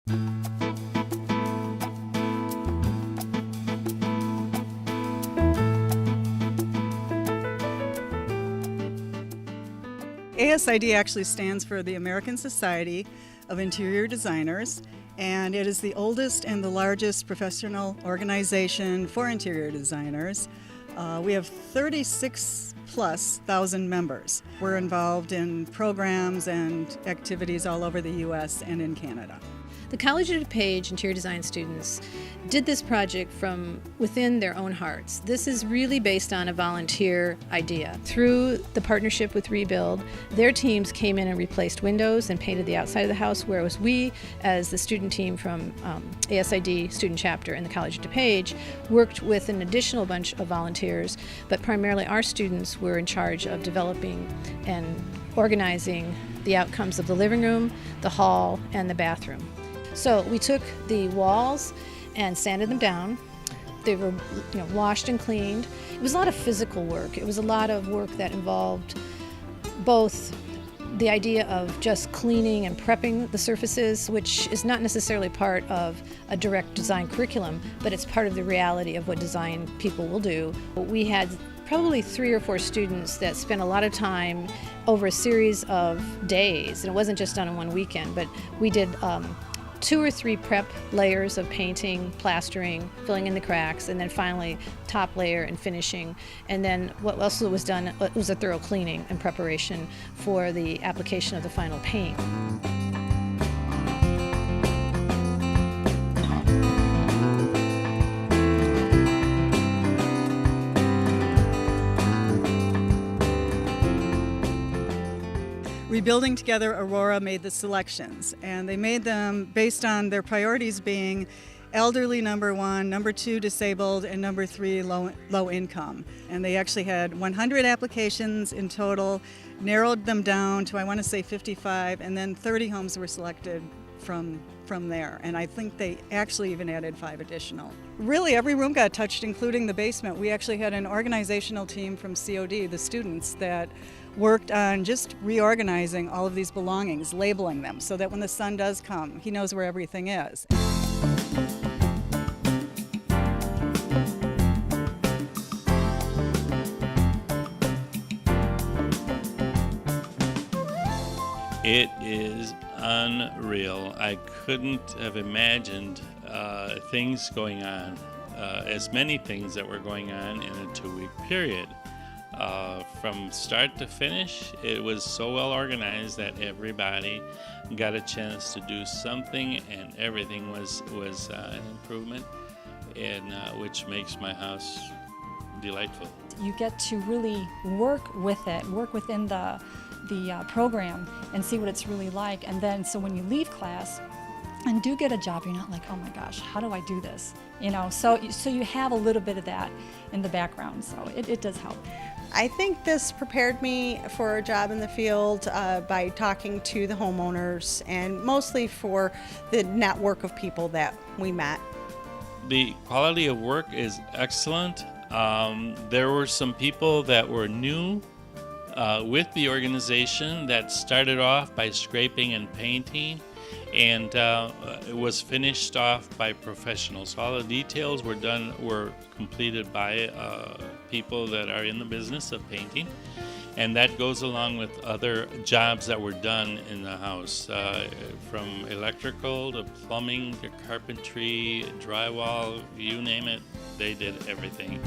ASID actually stands for the American Society of Interior Designers, and it is the oldest and the largest professional organization for interior designers. We have 36,000+ members. We're involved in programs and activities all over the U.S. and in Canada. The College of Dupage interior design students did this project from within their own hearts. This is really based on a volunteer idea. Through the partnership with Rebuild, their teams came in and replaced windows and painted the outside of the house, whereas we, as the student team from ASID student chapter in the College of Dupage, worked with an additional bunch of volunteers, but primarily our students were in charge of developing and organizing the outcomes of the living room, the hall, and the bathroom. So we took the walls and sanded them down. They were washed and cleaned. It was a lot of physical work. It was a lot of work that involved both the idea of just cleaning and prepping the surfaces, which is not necessarily part of a direct design curriculum, but it's part of the reality of what design people will do. We had probably 3 or 4 students that spent a lot of time over a series of days, and it wasn't just done in one weekend, but we did 2 or 3 prep layers of painting, plastering, filling in the cracks, and then finally top layer and finishing. And then what else was done was a thorough cleaning and preparation for the application of the final paint. Rebuilding Together Aurora made the selections, and they made them based on their priorities being elderly, number 1, number 2, disabled, and number 3, low income. And they actually had 100 applications in total, narrowed them down to, I want to say, 55, and then 30 homes were selected from there. And I think they actually even added 5 additional. Really, every room got touched, including the basement. We actually had an organizational team from COD, the students, that worked on just reorganizing all of these belongings, labeling them, so that when the son does come, he knows where everything is. It is unreal. I couldn't have imagined things going on, as many things that were going on in a 2-week period. From start to finish, it was so well organized that everybody got a chance to do something, and everything was an improvement, and which makes my house delightful. You get to really work with it, work within the program and see what it's really like. And then so when you leave class and do get a job, you're not like, oh my gosh, how do I do this? So you have a little bit of that in the background, so it does help. I think this prepared me for a job in the field by talking to the homeowners, and mostly for the network of people that we met. The quality of work is excellent. There were some people that were new with the organization that started off by scraping and painting, and it was finished off by professionals. All the details were completed by people that are in the business of painting, and that goes along with other jobs that were done in the house, from electrical to plumbing to carpentry, drywall, you name it, they did everything.